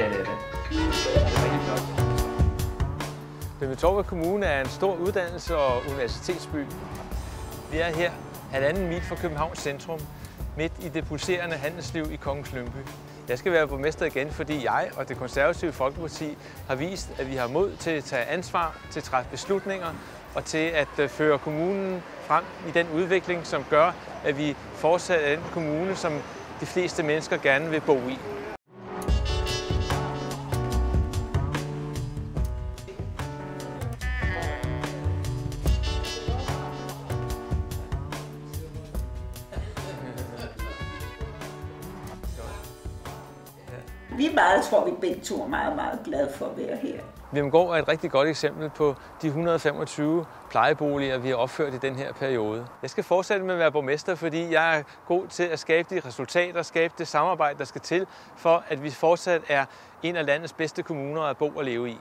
Ja, det er det. Det er rigtig flot. Lyngby-Taarbæk Kommune er en stor uddannelse- og universitetsby. Vi er her 1,5 mil fra Københavns centrum, midt i det pulserende handelsliv i Kongens Lyngby. Jeg skal være borgmester igen, fordi jeg og det konservative Folkeparti har vist, at vi har mod til at tage ansvar, til at træffe beslutninger og til at føre kommunen frem i den udvikling, som gør, at vi fortsat er den kommune, som de fleste mennesker gerne vil bo i. Vi tror vi begge to er meget glade for at være her. Vimmergaard er et rigtig godt eksempel på de 125 plejeboliger, vi har opført i den her periode. Jeg skal fortsætte med at være borgmester, fordi jeg er god til at skabe de resultater, skabe det samarbejde, der skal til, for at vi fortsat er en af landets bedste kommuner at bo og leve i.